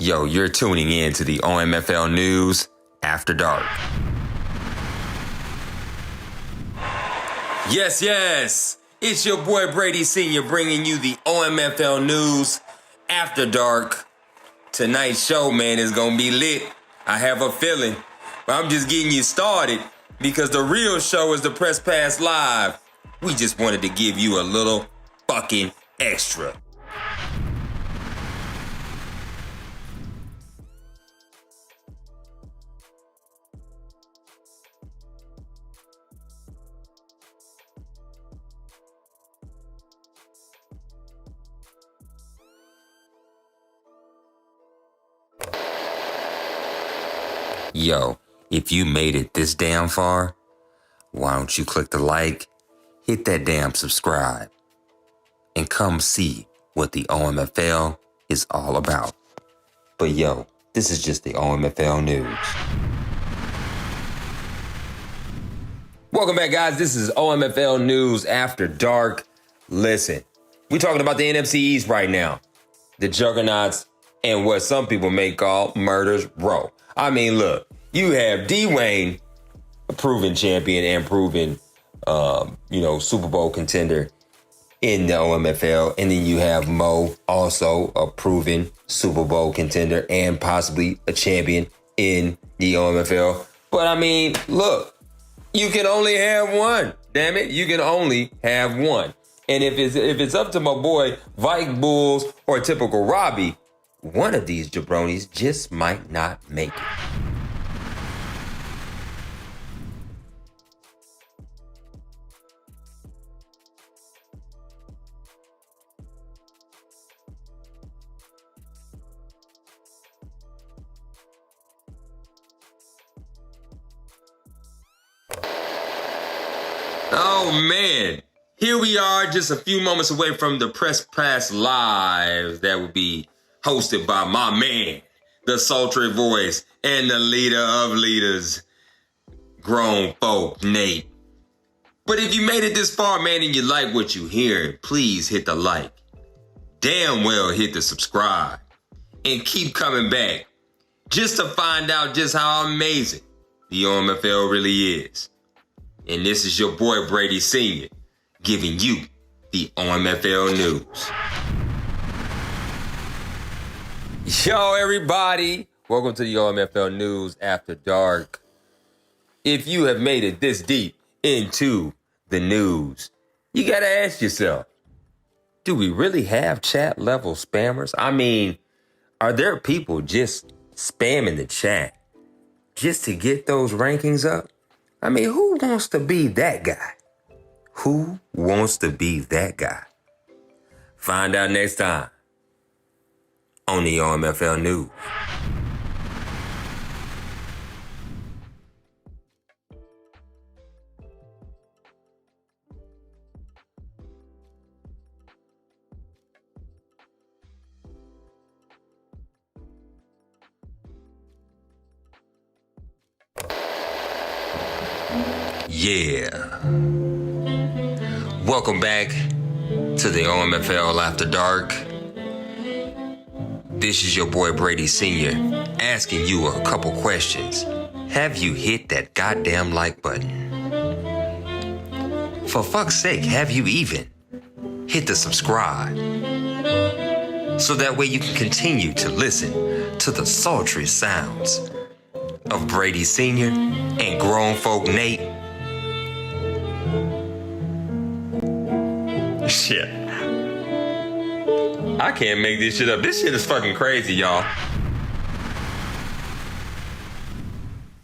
Yo, you're tuning in to the OMFL News After Dark. Yes. It's your boy Brady Sr. bringing you the OMFL News After Dark. Tonight's show, man, is going to be lit. I have a feeling. But I'm just getting you started because the real show is the Press Pass Live. We just wanted to give you a little fucking extra. Yo, if you made it this damn far, why don't you click the like, hit that damn subscribe, and come see what the OMFL is all about. But yo, this is just the OMFL News. Welcome back, guys. This is OMFL News After Dark. Listen, we're talking about the NFC East right now. The juggernauts and what some people may call Murder's Row. I mean, look, you have D-Wayne, a proven champion and proven, Super Bowl contender in the OMFL. And then you have Mo, also a proven Super Bowl contender and possibly a champion in the OMFL. But I mean, look, you can only have one. Damn it, you can only have one. And if it's up to my boy, Vike Bulls or typical Robbie, one of these jabronis just might not make it. Oh man, here we are just a few moments away from the Press Pass Live that will be hosted by my man, the sultry voice and the leader of leaders, grown folk Nate. But if you made it this far, man, and you like what you hear, please hit the like. Damn well hit the subscribe. And keep coming back just to find out just how amazing the OMFL really is. And this is your boy Brady Sr. giving you the OMFL News. Yo, everybody. Welcome to the OMFL News After Dark. If you have made it this deep into the news, you got to ask yourself, do we really have chat level spammers? I mean, are there people just spamming the chat just to get those rankings up? I mean, who wants to be that guy? Who wants to be that guy? Find out next time on the OMFL News. Yeah. Welcome back to the OMFL After Dark. This is your boy Brady Sr. asking you a couple questions. Have you hit that goddamn like button? For fuck's sake, have you even hit the subscribe? So that way you can continue to listen to the sultry sounds of Brady Sr. and grown folk Nate. Shit. I can't make this shit up. This shit is fucking crazy, y'all.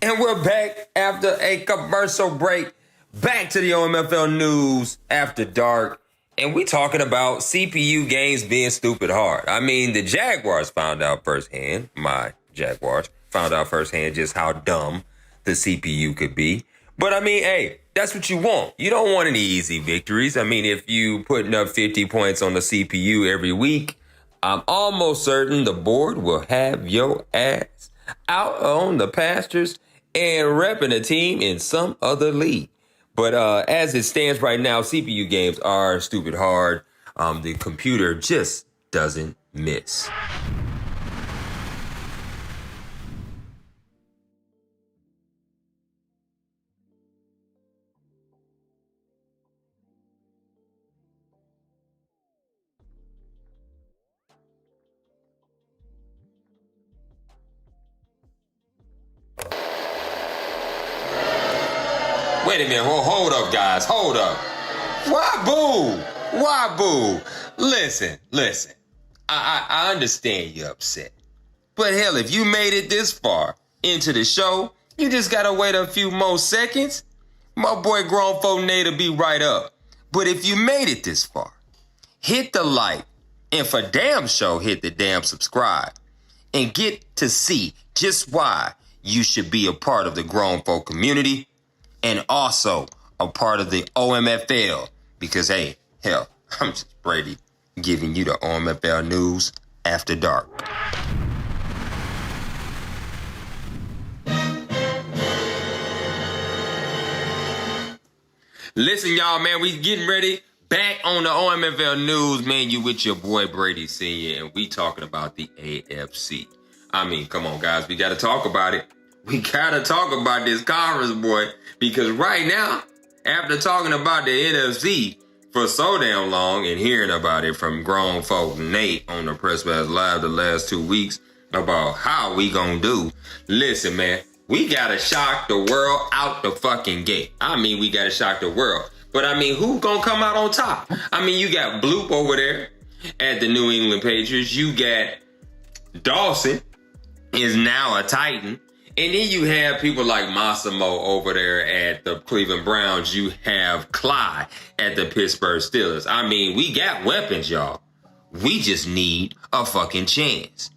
And we're back after a commercial break. Back to the OMFL News After Dark. And we talking about CPU games being stupid hard. I mean, the Jaguars found out firsthand, my Jaguars found out firsthand just how dumb the CPU could be. But I mean, hey, that's what you want. You don't want any easy victories. I mean, if you putting up 50 points on the CPU every week, I'm almost certain the board will have your ass out on the pastures and repping a team in some other league. But as it stands right now, CPU games are stupid hard. The computer just doesn't miss. Wait a minute. Well, hold up, guys. Hold up. Why boo? Why boo? Listen. I understand you're upset. But hell, if you made it this far into the show, you just gotta wait a few more seconds. My boy Grown Folk Nate will be right up. But if you made it this far, hit the like, and for damn sure hit the damn subscribe, and get to see just why you should be a part of the Grown Folk community, and also a part of the OMFL, because hey, hell, I'm just Brady giving you the OMFL news after dark. Listen, y'all, man, we getting ready back on the OMFL news, man. You with your boy Brady Sr., and we talking about the AFC. I mean, come on, guys, we got to talk about it. We got to talk about this conference, boy, because right now, after talking about the NFC for so damn long and hearing about it from Grown Folk Nate on the Press Pass Live the last 2 weeks about how we gonna do, listen, man, we gotta shock the world out the fucking gate. I mean, we gotta shock the world. But I mean, who's gonna come out on top? I mean, you got Bloop over there at the New England Patriots. You got Dawson is now a Titan. And then you have people like Massimo over there at the Cleveland Browns. You have Clyde at the Pittsburgh Steelers. I mean, we got weapons, y'all. We just need a fucking chance.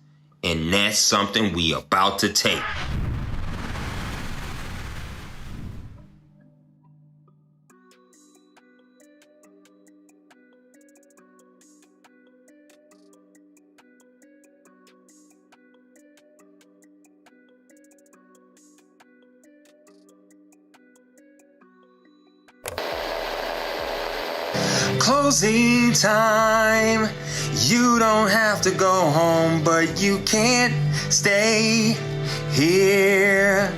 And that's something we about to take. Closing time. You don't have to go home, but you can't stay here.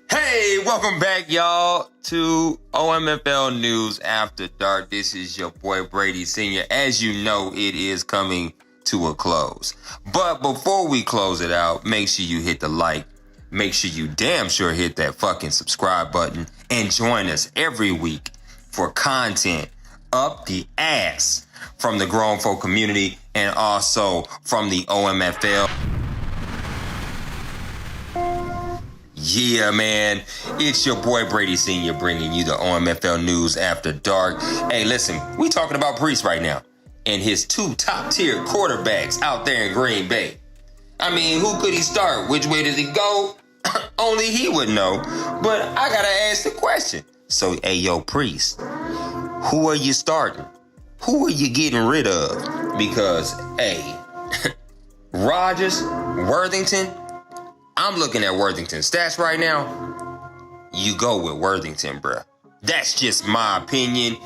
Hey, welcome back, y'all, to OMFL News After Dark. This is your boy Brady Sr. As you know, it is coming to a close. But before we close it out, make sure you hit the like. Make sure you damn sure hit that fucking subscribe button and join us every week for content up the ass from the Grown Folk community and also from the OMFL. Yeah, man, it's your boy Brady Sr. bringing you the OMFL News After Dark. Hey, listen, we talking about Brees right now and his 2 top-tier quarterbacks out there in Green Bay. I mean, who could he start? Which way does he go? Only he would know. But I gotta ask the question. So, hey, yo, Priest, who are you starting? Who are you getting rid of? Because, hey, Rodgers, Worthington, I'm looking at Worthington's stats right now. You go with Worthington, bruh. That's just my opinion.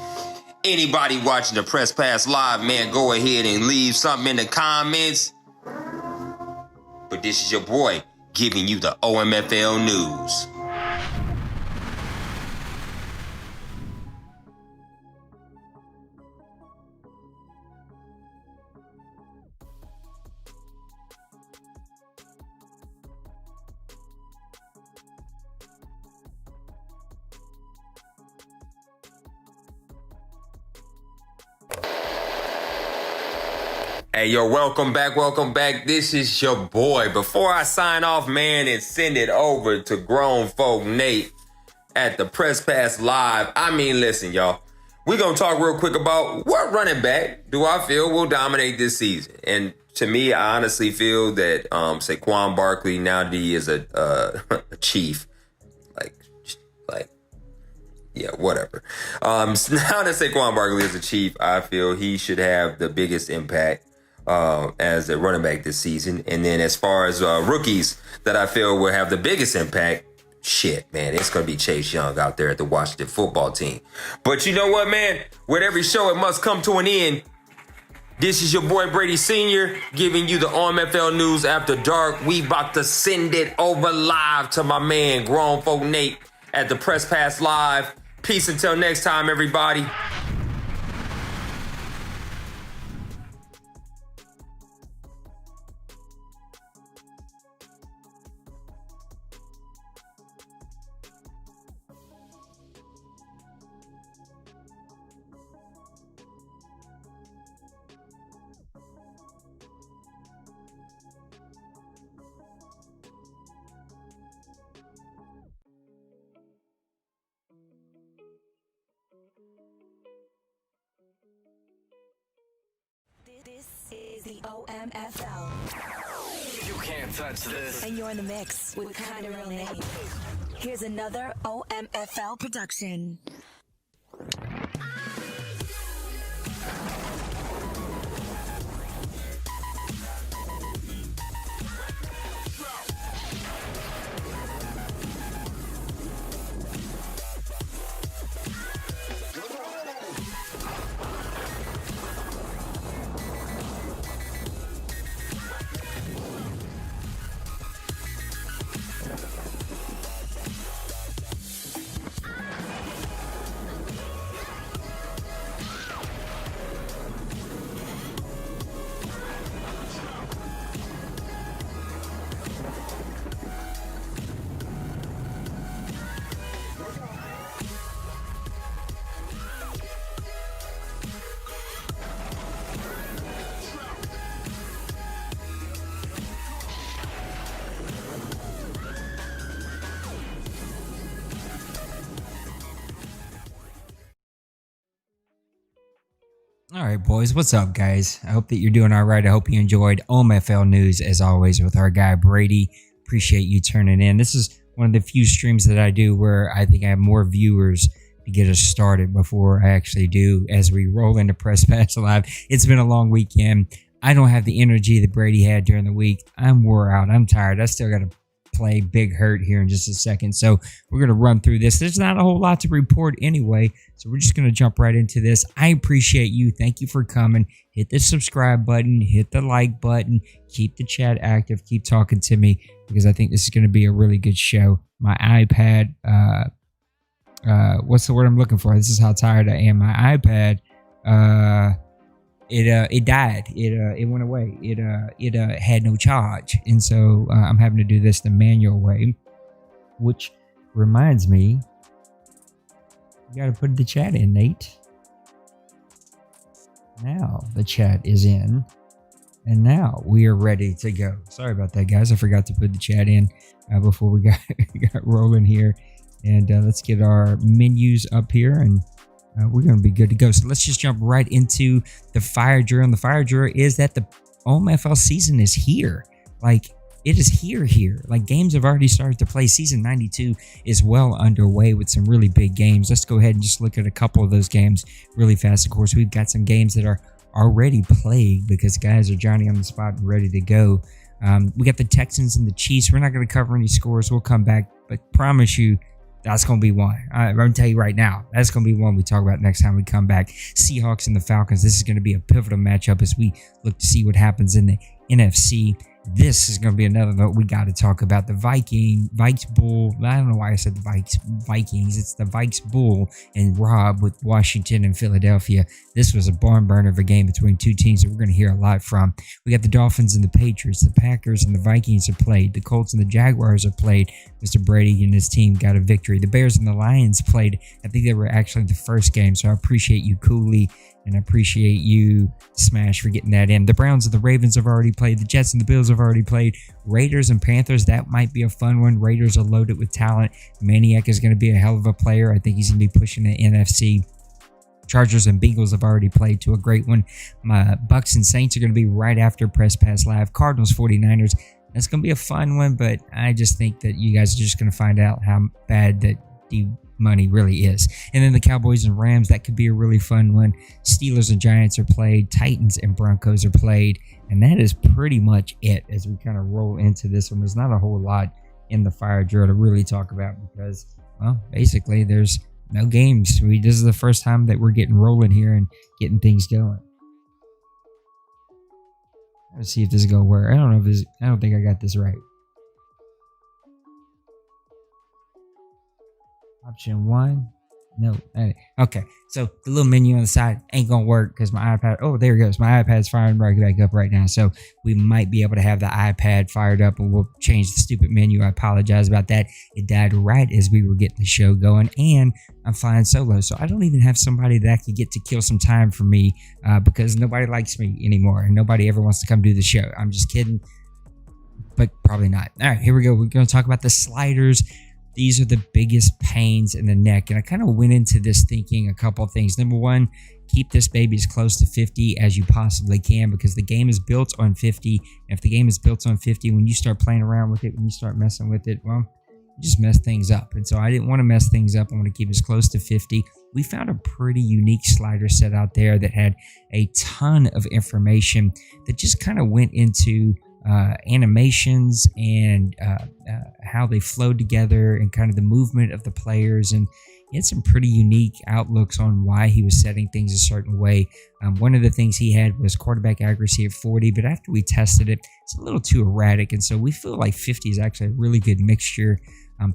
Anybody watching the Press Pass Live, man, go ahead and leave something in the comments. But this is your boy giving you the OMFL news. Hey, yo, welcome back. This is your boy. Before I sign off, man, and send it over to Grown Folk Nate at the Press Pass Live, I mean, listen, y'all, we're going to talk real quick about what running back do I feel will dominate this season. And to me, I honestly feel that Saquon Barkley, now that he is a chief, yeah, whatever. Now that Saquon Barkley is a chief, I feel he should have the biggest impact as a running back this season. And then as far as rookies that I feel will have the biggest impact, shit, man, it's going to be Chase Young out there at the Washington football team. But you know what, man? With every show, it must come to an end. This is your boy Brady Sr. giving you the OMFL News After Dark. We about to send it over live to my man, Grown Folk Nate at the Press Pass Live. Peace until next time, everybody. OMFL. You can't touch this. And you're in the mix with Kinda Real Name. Here's another OMFL production. All right, boys. What's up, guys? I hope that you're doing all right. I hope you enjoyed OMFL News, as always, with our guy, Brady. Appreciate you turning in. This is one of the few streams that I do where I think I have more viewers to get us started before I actually do as we roll into Press Pass Live. It's been a long weekend. I don't have the energy that Brady had during the week. I'm wore out. I'm tired. I still got to play Big Hurt here in just a second. So we're going to run through this. There's not a whole lot to report anyway. So we're just going to jump right into this. I appreciate you. Thank you for coming. Hit the subscribe button. Hit the like button. Keep the chat active. Keep talking to me because I think this is going to be a really good show. My iPad, what's the word I'm looking for? This is how tired I am. My iPad, it died. It went away. It had no charge, and so I'm having to do this the manual way. Which reminds me, you got to put the chat in, Nate. Now the chat is in, and now we are ready to go. Sorry about that, guys. I forgot to put the chat in before we got rolling here, and let's get our menus up here and. We're going to be good to go. So let's just jump right into the fire drill. And the fire drill is that the OMFL season is here. Like, it is here. Like, games have already started to play. Season 92 is well underway with some really big games. Let's go ahead and just look at a couple of those games really fast. Of course, we've got some games that are already played because guys are Johnny on the spot and ready to go. We got the Texans and the Chiefs. We're not going to cover any scores. We'll come back, but promise you, that's going to be one. I'm going to tell you right now. That's going to be one we talk about next time we come back. Seahawks and the Falcons. This is going to be a pivotal matchup as we look to see what happens in the NFC. This is going to be another note we got to talk about. The Vikes Bull. I don't know why I said the Vikings. It's the Vikes Bull and Rob with Washington and Philadelphia. This was a barn burner of a game between two teams that we're going to hear a lot from. We got the Dolphins and the Patriots. The Packers and the Vikings have played. The Colts and the Jaguars have played. Mr. Brady and his team got a victory. The Bears and the Lions played. I think they were actually the first game, so I appreciate you, Cooley, and I appreciate you, Smash, for getting that in. The Browns and the Ravens have already played. The Jets and the Bills have already played. Raiders and Panthers, that might be a fun one. Raiders are loaded with talent. Maniac is going to be a hell of a player. I think he's going to be pushing the NFC. Chargers and Bengals have already played to a great one. My Bucks and Saints are going to be right after Press Pass Live. Cardinals, 49ers. That's going to be a fun one, but I just think that you guys are just going to find out how bad that money really is. And then the Cowboys and Rams, that could be a really fun one. Steelers and Giants are played. Titans and Broncos are played. And that is pretty much it as we kind of roll into this one. There's not a whole lot in the fire drill to really talk about because, well, basically there's no games. This is the first time that we're getting rolling here and getting things going. Let's see if this is going to work. I don't think I got this right. Option 1. No. Okay. So the little menu on the side ain't going to work because my iPad. Oh, there it goes. My iPad's firing right back up right now. So we might be able to have the iPad fired up and we'll change the stupid menu. I apologize about that. It died right as we were getting the show going and I'm flying solo. So I don't even have somebody that could get to kill some time for me because nobody likes me anymore and nobody ever wants to come do the show. I'm just kidding, but probably not. All right, here we go. We're going to talk about the sliders. These are the biggest pains in the neck. And I kind of went into this thinking a couple of things. Number one, keep this baby as close to 50 as you possibly can, because the game is built on 50. And if the game is built on 50, when you start playing around with it, when you start messing with it, well, you just mess things up. And so I didn't want to mess things up. I want to keep it as close to 50. We found a pretty unique slider set out there that had a ton of information that just kind of went into animations and how they flowed together and kind of the movement of the players. And he had some pretty unique outlooks on why he was setting things a certain way. One of the things he had was quarterback accuracy at 40, but after we tested it, it's a little too erratic. And so we feel like 50 is actually a really good mixture.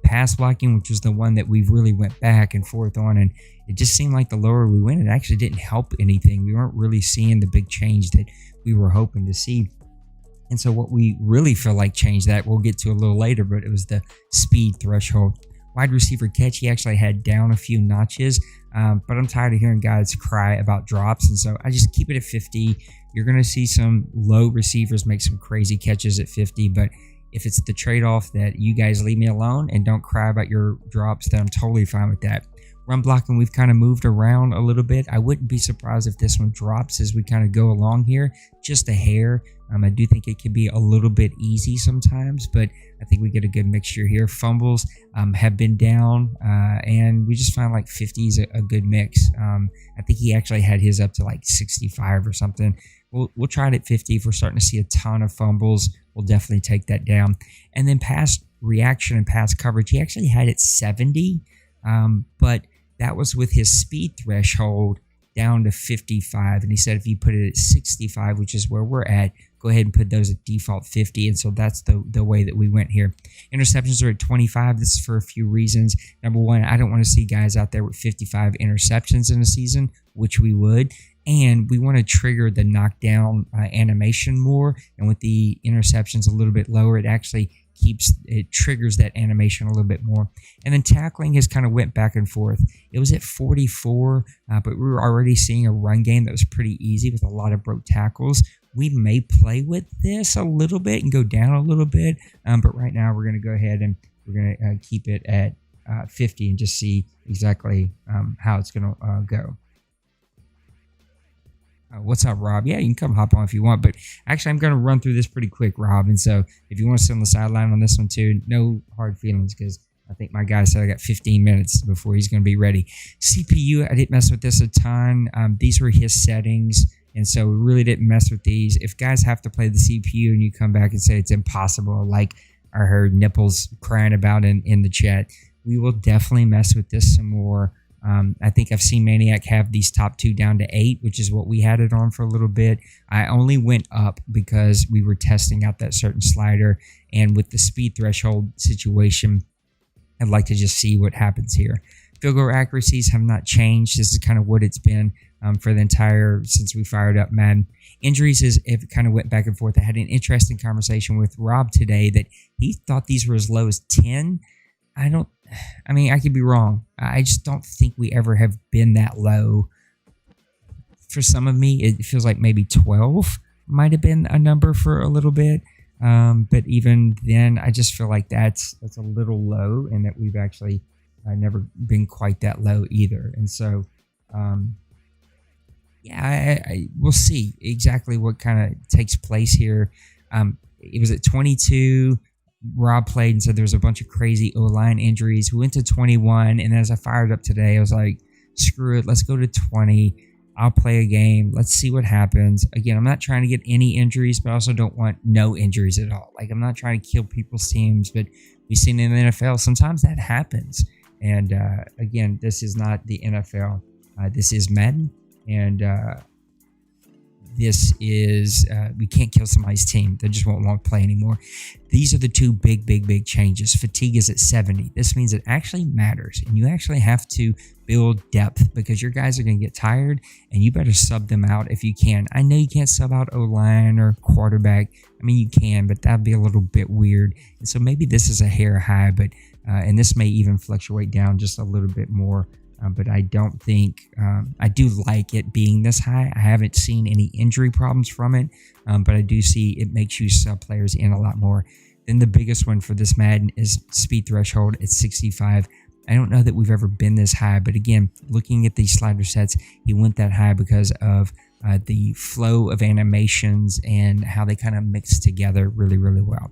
Pass blocking, which was the one that we really went back and forth on, and it just seemed like the lower we went, it actually didn't help anything. We weren't really seeing the big change that we were hoping to see. And so what we really feel like changed that, we'll get to a little later, but it was the speed threshold. Wide receiver catch, he actually had down a few notches, but I'm tired of hearing guys cry about drops, and so I just keep it at 50. You're going to see some low receivers make some crazy catches at 50, but if it's the trade-off that you guys leave me alone and don't cry about your drops, then I'm totally fine with that. Run blocking, we've kind of moved around a little bit. I wouldn't be surprised if this one drops as we kind of go along here, just a hair. I do think it can be a little bit easy sometimes, but I think we get a good mixture here. Fumbles have been down, and we just find like 50 is a good mix. I think he actually had his up to like 65 or something. We'll try it at 50. If we're starting to see a ton of fumbles, we'll definitely take that down. And then pass reaction and pass coverage, he actually had it 70, but that was with his speed threshold down to 55. And he said if you put it at 65, which is where we're at, go ahead and put those at default 50. And so that's the way that we went here. Interceptions are at 25. This is for a few reasons. Number one, I don't want to see guys out there with 55 interceptions in a season, which we would. And we want to trigger the knockdown animation more. And with the interceptions a little bit lower, it triggers that animation a little bit more. And then tackling has kind of went back and forth. It was at 44, but we were already seeing a run game that was pretty easy with a lot of broke tackles. We may play with this a little bit and go down a little bit, but right now we're going to go ahead and we're going to keep it at 50 and just see exactly how it's going to go. What's up, Rob? Yeah, you can come hop on if you want, but actually I'm going to run through this pretty quick, Rob, and so if you want to sit on the sideline on this one too, no hard feelings, because I think my guy said I got 15 minutes before he's going to be ready. CPU, I didn't mess with this a ton. These were his settings, and so we really didn't mess with these. If guys have to play the CPU and you come back and say it's impossible, like I heard Nipples crying about in the chat, we will definitely mess with this some more. I think I've seen Maniac have these top two down to 8, which is what we had it on for a little bit. I only went up because we were testing out that certain slider, and with the speed threshold situation, I'd like to just see what happens here. Field goal accuracies have not changed. This is kind of what it's been for the entire, since we fired up Madden. Injuries it kind of went back and forth. I had an interesting conversation with Rob today that he thought these were as low as 10. I could be wrong. I just don't think we ever have been that low. For some of me, it feels like maybe 12 might have been a number for a little bit. But even then, I just feel like that's a little low, and that we've actually never been quite that low either. And so, we'll see exactly what kind of takes place here. It was at 22. Rob played and said there was a bunch of crazy O-line injuries. We went to 21, and as I fired up today, I was like, screw it, let's go to 20. I'll play a game. Let's see what happens. Again, I'm not trying to get any injuries, but I also don't want no injuries at all. Like, I'm not trying to kill people's teams, but we've seen in the NFL, sometimes that happens. And again, this is not the NFL. This is Madden, and this is, we can't kill somebody's team. They just won't want to play anymore. These are the two big changes. Fatigue is at 70. This means it actually matters, and you actually have to build depth because your guys are going to get tired, and you better sub them out if you can. I know you can't sub out O-line or quarterback. I mean, you can, but that'd be a little bit weird. And so maybe this is a hair high, but and this may even fluctuate down just a little bit more. But I don't think, I do like it being this high. I haven't seen any injury problems from it, but I do see it makes you sub players in a lot more. Then the biggest one for this Madden is speed threshold at 65. I don't know that we've ever been this high, but again, looking at these slider sets, he went that high because of the flow of animations and how they kind of mix together really, really well.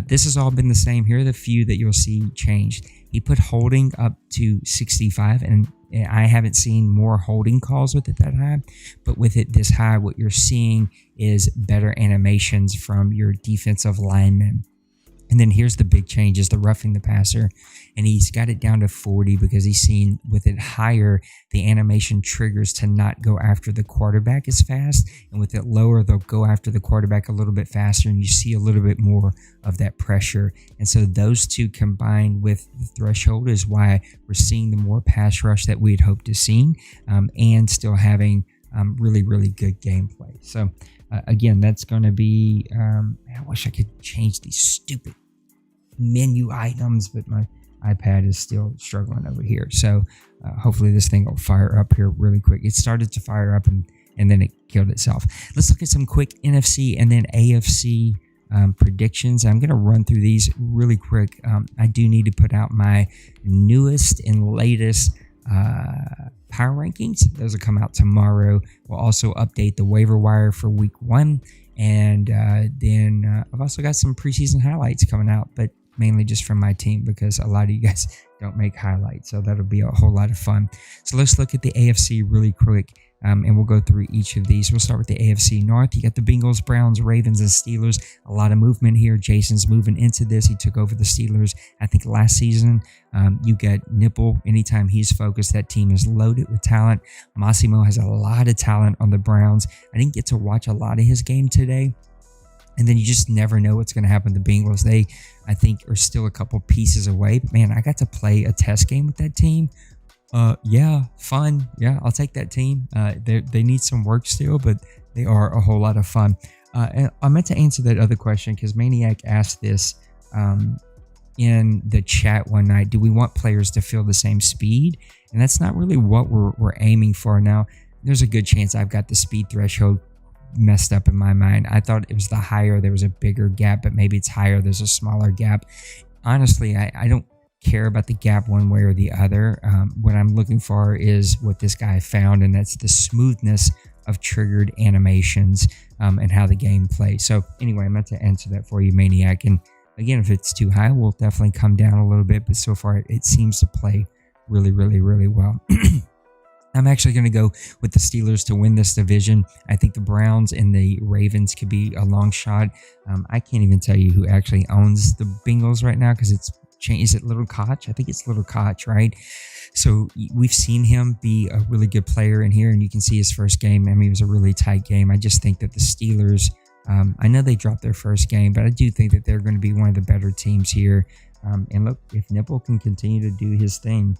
This has all been the same. Here are the few that you'll see changed. He put holding up to 65, and I haven't seen more holding calls with it that high, but with it this high, what you're seeing is better animations from your defensive linemen. And then here's the big change is the roughing the passer, and he's got it down to 40 because he's seen with it higher, the animation triggers to not go after the quarterback as fast, and with it lower, they'll go after the quarterback a little bit faster, and you see a little bit more of that pressure. And so those two combined with the threshold is why we're seeing the more pass rush that we'd hoped to see, and still having really, really good gameplay. So again, that's going to be, I wish I could change these stupid menu items, but my iPad is still struggling over here. So hopefully this thing will fire up here really quick. It started to fire up and then it killed itself. Let's look at some quick NFC and then AFC predictions. I'm going to run through these really quick. I do need to put out my newest and latest power rankings. Those will come out tomorrow. We'll also update the waiver wire for week 1. And then I've also got some preseason highlights coming out, but mainly just from my team because a lot of you guys don't make highlights. So that'll be a whole lot of fun. So let's look at the AFC really quick. And we'll go through each of these. We'll start with the AFC North. You got the Bengals, Browns, Ravens, and Steelers. A lot of movement here. Jason's moving into this. He took over the Steelers, I think, last season. You got Nipple. Anytime he's focused, that team is loaded with talent. Massimo has a lot of talent on the Browns. I didn't get to watch a lot of his game today. And then you just never know what's going to happen with the Bengals. They, I think, are still a couple pieces away. But, man, I got to play a test game with that team. Yeah, fun. Yeah, I'll take that team. They need some work still, but they are a whole lot of fun. And I meant to answer that other question because Maniac asked this in the chat one night. Do we want players to feel the same speed? And that's not really what we're aiming for now. There's a good chance I've got the speed threshold messed up in my mind. I thought it was the higher there was a bigger gap, but maybe it's higher there's a smaller gap. Honestly, I don't care about the gap one way or the other. What I'm looking for is what this guy found, and that's the smoothness of triggered animations and how the game plays. So anyway, I meant to answer that for you, Maniac. And again, if it's too high, we'll definitely come down a little bit, but so far it seems to play really, really, really well. I'm actually going to go with the Steelers to win this division. I think the Browns and the Ravens could be a long shot. I can't even tell you who actually owns the Bengals right now because it's changed. Is it Little Koch? I think it's Little Koch, right? So we've seen him be a really good player in here, and you can see his first game. I mean, it was a really tight game. I just think that the Steelers, I know they dropped their first game, but I do think that they're going to be one of the better teams here. And look, if Nipple can continue to do his thing,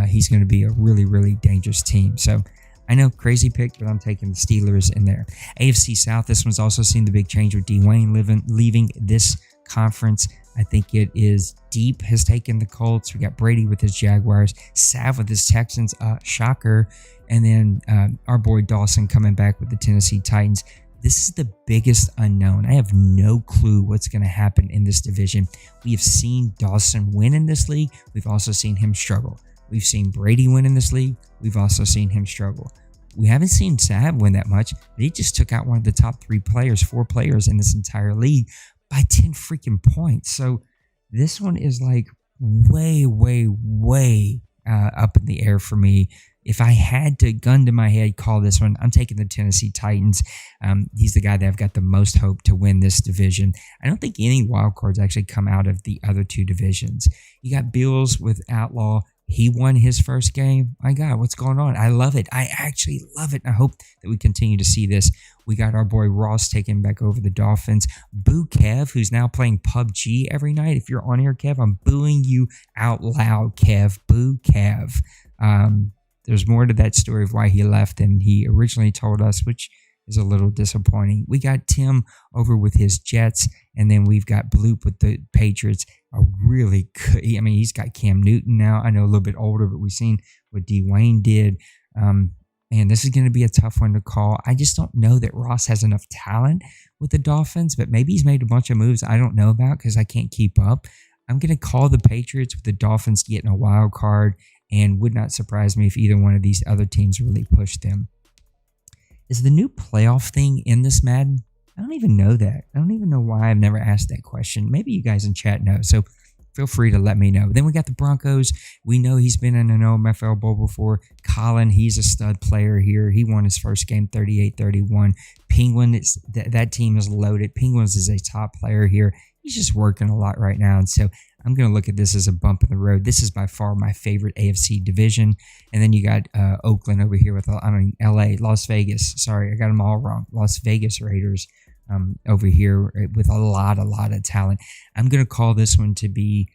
he's going to be a really, really dangerous team. So I know, crazy pick, but I'm taking the Steelers in there. AFC South, this one's also seen the big change with Dwayne leaving this conference. I think it is deep, has taken the Colts. We got Brady with his Jaguars, Sav with his Texans, shocker. And then our boy Dawson coming back with the Tennessee Titans. This is the biggest unknown. I have no clue what's going to happen in this division. We have seen Dawson win in this league. We've also seen him struggle. We've seen Brady win in this league. We've also seen him struggle. We haven't seen Sav win that much, but he just took out one of the top 4 players in this entire league by 10 freaking points. So this one is like way, way, way up in the air for me. If I had to, gun to my head, call this one, I'm taking the Tennessee Titans. He's the guy that I've got the most hope to win this division. I don't think any wild cards actually come out of the other 2 divisions. You got Bills with Outlaw. He won his first game. My God, what's going on? I love it. I actually love it. I hope that we continue to see this. We got our boy Ross taking back over the Dolphins. Boo Kev, who's now playing PUBG every night. If you're on here, Kev, I'm booing you out loud, Kev. Boo Kev. There's more to that story of why he left than he originally told us, which is a little disappointing. We got Tim over with his Jets, and then we've got Bloop with the Patriots. A really good, I mean, he's got Cam Newton now. I know a little bit older, but we've seen what Dwayne did. And this is going to be a tough one to call. I just don't know that Ross has enough talent with the Dolphins, but maybe he's made a bunch of moves I don't know about because I can't keep up. I'm going to call the Patriots with the Dolphins getting a wild card, and would not surprise me if either one of these other teams really pushed them. Is the new playoff thing in this Madden? I don't even know that. I don't even know why I've never asked that question. Maybe you guys in chat know. So feel free to let me know. Then we got the Broncos. We know he's been in an OMFL Bowl before. Colin, he's a stud player here. He won his first game 38-31. Penguin, that team is loaded. Penguins is a top player here. He's just working a lot right now. And so I'm going to look at this as a bump in the road. This is by far my favorite AFC division. And then you got Oakland over here with, LA, Las Vegas. Sorry, I got them all wrong. Las Vegas Raiders over here with a lot of talent. I'm going to call this one to be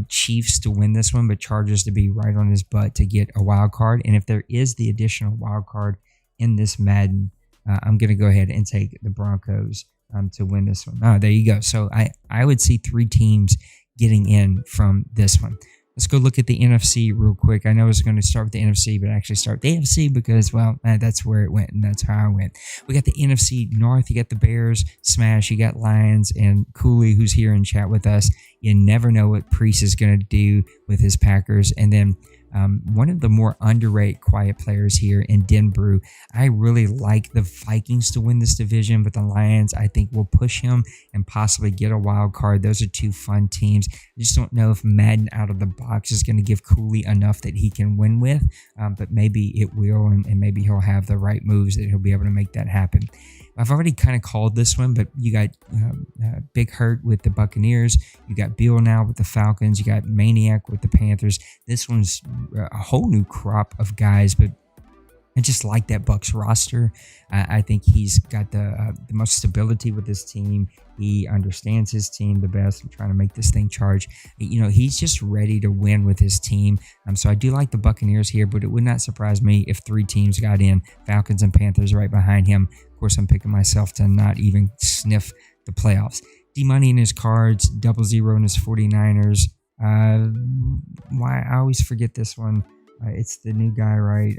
Chiefs to win this one, but Chargers to be right on his butt to get a wild card. And if there is the additional wild card in this Madden, I'm going to go ahead and take the Broncos to win this one. Oh, there you go. So I would see 3 teams getting in from this one. Let's go look at the NFC real quick. I know I was going to start with the NFC, but actually start with the AFC because, well, that's where it went, and that's how I went. We got the NFC North. You got the Bears, Smash. You got Lions, and Cooley, who's here in chat with us. You never know what Priest is going to do with his Packers. And then one of the more underrated quiet players here in Denbrew. I really like the Vikings to win this division, but the Lions, I think, will push him and possibly get a wild card. Those are 2 fun teams. I just don't know if Madden out of the box is going to give Cooley enough that he can win with, but maybe it will, and maybe he'll have the right moves that he'll be able to make that happen. I've already kind of called this one, but you got Big Hurt with the Buccaneers. You got Beal now with the Falcons. You got Maniac with the Panthers. This one's a whole new crop of guys, but I just like that Bucs roster. I think he's got the most stability with this team. He understands his team the best. I'm trying to make this thing charge. He's just ready to win with his team. So I do like the Buccaneers here, but it would not surprise me if 3 teams got in. Falcons and Panthers right behind him. Of course, I'm picking myself to not even sniff the playoffs. D-Money in his cards, 0-0 in his 49ers. Why I always forget this one. It's the new guy, right?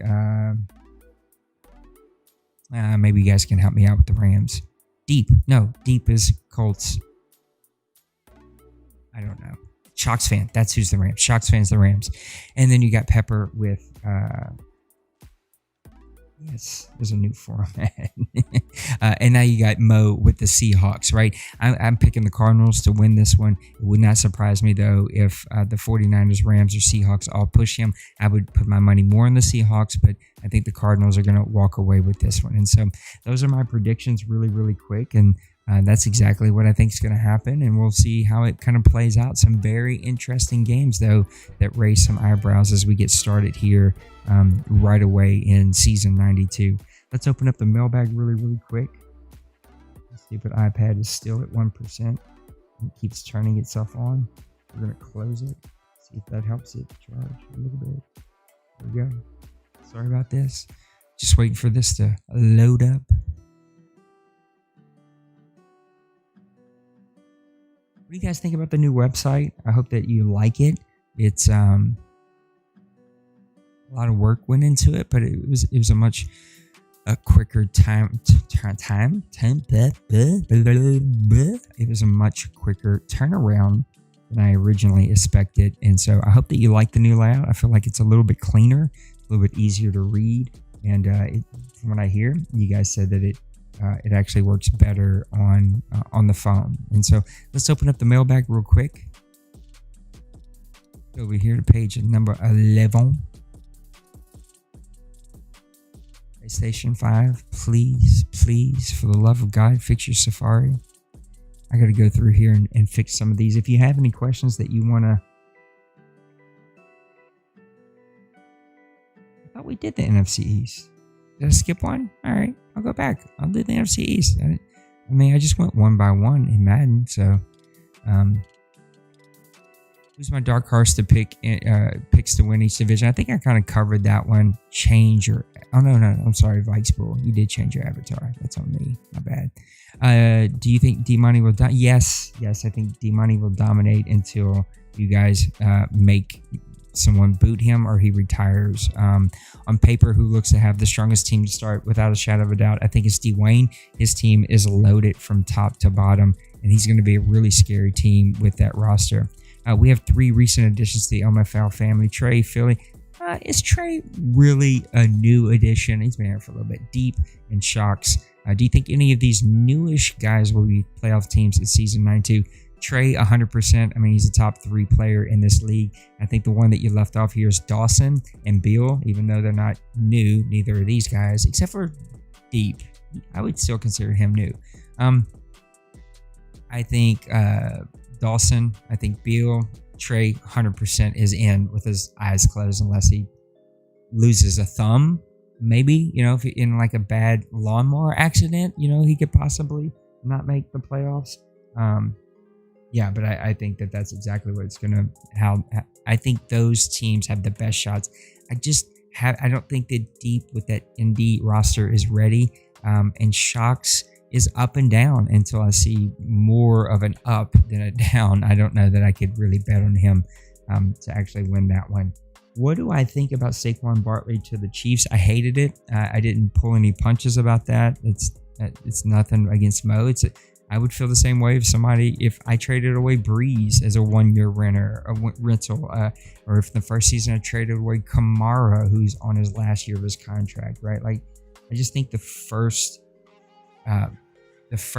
Maybe you guys can help me out with the Rams. Deep is Colts. I don't know. Shocks fan, that's who's the Rams. Shocks fan's the Rams. And then you got Pepper with, yes, there's a new format. And now you got Mo with the Seahawks, right? I'm picking the Cardinals to win this one. It would not surprise me, though, if the 49ers, Rams, or Seahawks all push him. I would put my money more on the Seahawks, but I think the Cardinals are going to walk away with this one. And so those are my predictions really, really quick. And that's exactly what I think is going to happen. And we'll see how it kind of plays out. Some very interesting games, though, that raise some eyebrows as we get started here right away in season 92. Let's open up the mailbag really, really quick. The stupid iPad is still at 1%. It keeps turning itself on. We're going to close it. See if that helps it charge a little bit. There we go. Sorry about this. Just waiting for this to load up. What do you guys think about the new website? I hope that you like it. It's a lot of work went into it, but it was a much quicker time. It was a much quicker turnaround than I originally expected, and so I hope that you like the new layout. I feel like it's a little bit cleaner, a little bit easier to read, and from what I hear, you guys said that it actually works better on the phone. And so let's open up the mailbag real quick. Over here to page number 11. PlayStation 5, please, for the love of God, fix your Safari. I got to go through here and fix some of these. If you have any questions that you want to... I thought we did the NFC East. Did I skip one? All right, I'll go back. I'll do the NFC East. I just went one by one in Madden. So, who's my dark horse to pick? Picks to win each division. I think I kind of covered that one. Change your... Oh, no. I'm sorry, Vikespool. You did change your avatar. That's on me. My bad. Do you think D-Money will... Yes. I think D-Money will dominate until you guys make... someone boot him or he retires. On paper, who looks to have the strongest team to start without a shadow of a doubt? I think it's Dwayne. His team is loaded from top to bottom, and he's going to be a really scary team with that roster. We have 3 recent additions to the OMFL family. Trey, Philly. Is Trey really a new addition? He's been here for a little bit. Deep and Shocks. Do you think any of these newish guys will be playoff teams in season 9-2? Trey, 100%. I mean, he's a top 3 player in this league. I think the one that you left off here is Dawson and Beal, even though they're not new, neither are these guys, except for Deep. I would still consider him new. I think Dawson, I think Beal, Trey 100% is in with his eyes closed unless he loses a thumb. Maybe, if in like a bad lawnmower accident, he could possibly not make the playoffs. Yeah, but I think that's exactly what it's gonna. How I think those teams have the best shots. I don't think the Deep with that ND roster is ready. And Shocks is up and down until I see more of an up than a down. I don't know that I could really bet on him to actually win that one. What do I think about Saquon Barkley to the Chiefs? I hated it. I didn't pull any punches about that. It's nothing against Mo. I would feel the same way if I traded away Breeze as a 1-year rental, or if the first season I traded away Kamara, who's on his last year of his contract, right? Like, I just think the first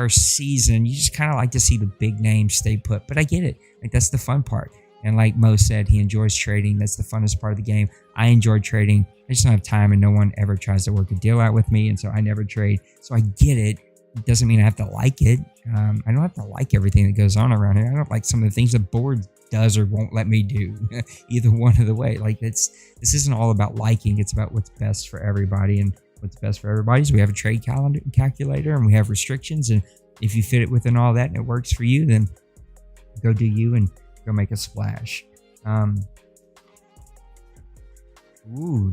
season, you just kind of like to see the big names stay put. But I get it. Like, that's the fun part. And like Mo said, he enjoys trading. That's the funnest part of the game. I enjoy trading. I just don't have time, and no one ever tries to work a deal out with me, and so I never trade. So I get it. It doesn't mean I have to like it. I don't have to like everything that goes on around here. I don't like some of the things the board does or won't let me do. Either one of the way. Like, this isn't all about liking. It's about what's best for everybody, and what's best for everybody is we have a trade calculator and we have restrictions, and if you fit it within all that and it works for you, then go do you and go make a splash.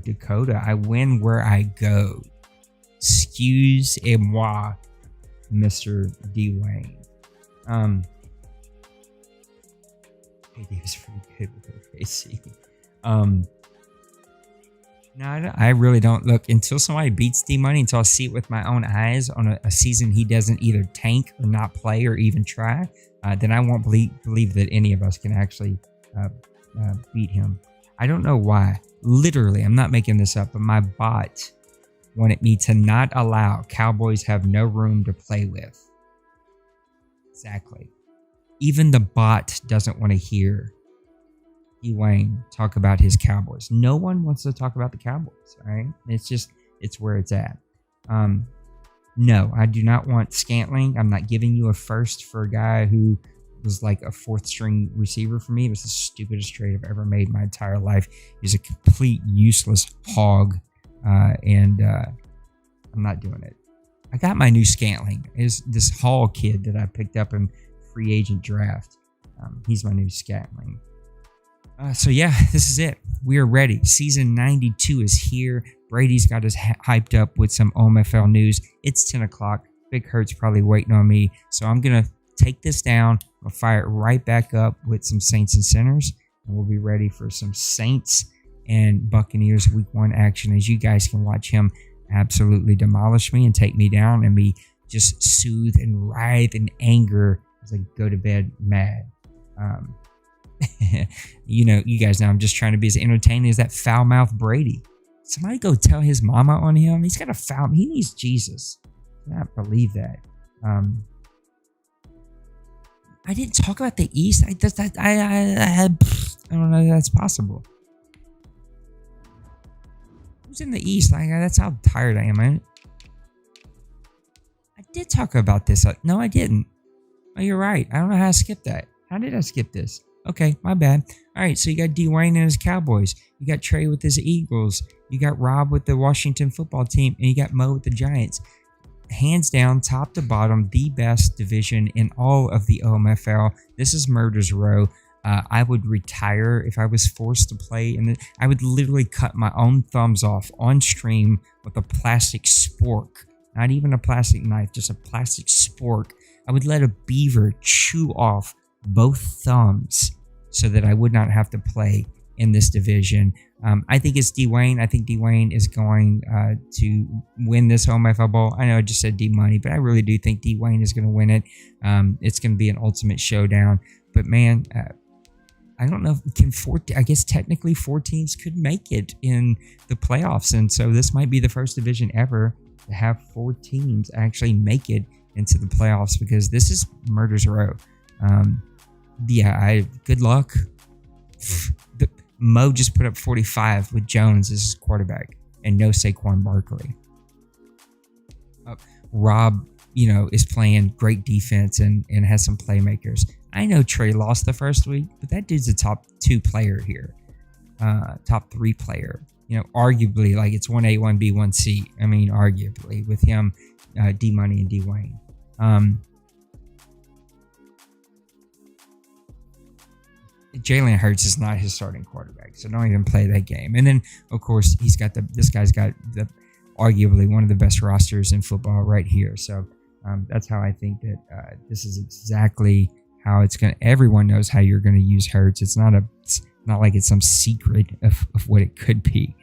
Dakota, I win where I go. Excuse-moi, Mr. Dwayne. KD was pretty good with OKC. No, I really don't look until somebody beats D-Money, until I see it with my own eyes on a season he doesn't either tank or not play or even try. Then I won't believe that any of us can actually beat him. I don't know why. Literally, I'm not making this up, but my bot wanted me to not allow Cowboys have no room to play with. Exactly. Even the bot doesn't want to hear Dwayne talk about his Cowboys. No one wants to talk about the Cowboys, right? It's where it's at. No, I do not want Scantling. I'm not giving you a first for a guy who was like a 4th string receiver for me. It was the stupidest trade I've ever made in my entire life. He's a complete useless hog, and I'm not doing it. I got my new Scantling. Is this Hall kid that I picked up in free agent draft. He's my new Scantling. So yeah, this is it. We are ready. Season 92 is here. Brady's got us hyped up with some OMFL news. It's 10 o'clock. Big Hurt's probably waiting on me. So I'm going to take this down. I'll fire it right back up with some Saints and Sinners. And we'll be ready for some Saints and Buccaneers week 1 action, as you guys can watch him absolutely demolish me and take me down, and me just soothe and writhe in anger as I go to bed mad. You guys know I'm just trying to be as entertaining as that foul-mouthed Brady. Somebody go tell his mama on him. He's got a foul. He needs Jesus. I cannot believe that. I didn't talk about the East. I don't know if that's possible. Who's in the East? That's how tired I am. I did talk about this. No, I didn't. Oh, you're right. I don't know how to skip that. How did I skip this? Okay, my bad. All right, so you got Dwayne and his Cowboys. You got Trey with his Eagles. You got Rob with the Washington football team. And you got Mo with the Giants. Hands down, top to bottom, the best division in all of the OMFL. This is Murder's Row. I would retire if I was forced to play. And I would literally cut my own thumbs off on stream with a plastic spork. Not even a plastic knife, just a plastic spork. I would let a beaver chew off both thumbs so that I would not have to play in this division. I think it's Dwayne. I think Dwayne is going to win this OMFL Bowl. I know I just said D-Money, but I really do think Dwayne is going to win it. It's going to be an ultimate showdown. But man, I don't know. Can I guess technically 4 teams could make it in the playoffs, and so this might be the first division ever to have 4 teams actually make it into the playoffs, because this is murder's row. Good luck. Mo just put up 45 with Jones as his quarterback and no Saquon Barkley. Rob, is playing great defense and has some playmakers. I know Trey lost the first week, but that dude's a top 2 player here. Top 3 player. Arguably, like it's 1A, 1B, 1C. I mean, arguably with him, D Money and D Wayne. Jalen Hurts is not his starting quarterback, so don't even play that game. And then, of course, this guy's got the arguably one of the best rosters in football right here. So that's how I think that this is exactly how it's going to. Everyone knows how you're going to use Hurts. It's not like it's some secret of what it could be.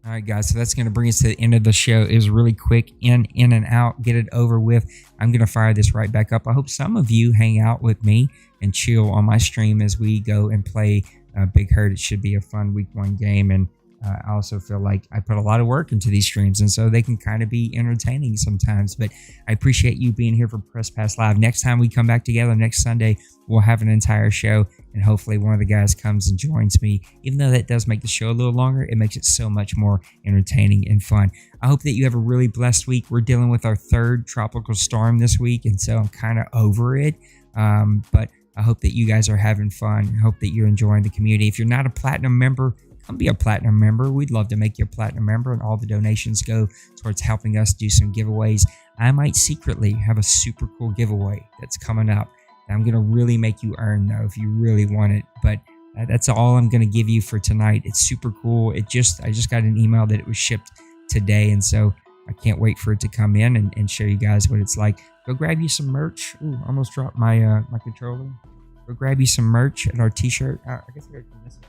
All right, guys, so that's going to bring us to the end of the show. It was really quick, in and out, get it over with. I'm going to fire this right back up. I hope some of you hang out with me and chill on my stream as we go and play Big Hurt. It should be a fun week 1 game, and I also feel like I put a lot of work into these streams, and so they can kind of be entertaining sometimes. But I appreciate you being here for Press Pass Live. Next time we come back together, next Sunday, we'll have an entire show, and hopefully one of the guys comes and joins me. Even though that does make the show a little longer, it makes it so much more entertaining and fun. I hope that you have a really blessed week. We're dealing with our 3rd tropical storm this week, and so I'm kind of over it. But I hope that you guys are having fun, and hope that you're enjoying the community. If you're not a Platinum member, come be a Platinum member. We'd love to make you a Platinum member, and all the donations go towards helping us do some giveaways. I might secretly have a super cool giveaway that's coming up. I'm going to really make you earn, though, if you really want it. But that's all I'm going to give you for tonight. It's super cool. I just got an email that it was shipped today, and so I can't wait for it to come in and show you guys what it's like. Go grab you some merch. Ooh, almost dropped my my controller. Go grab you some merch at our t-shirt. I guess I got to miss it.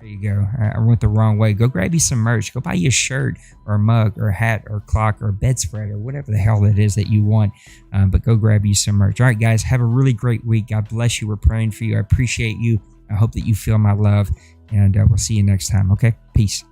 There you go. I went the wrong way. Go grab you some merch. Go buy you a shirt or a mug or a hat or a clock or a bedspread or whatever the hell it is that you want. But go grab you some merch. All right, guys, have a really great week. God bless you. We're praying for you. I appreciate you. I hope that you feel my love. And we'll see you next time. Okay? Peace.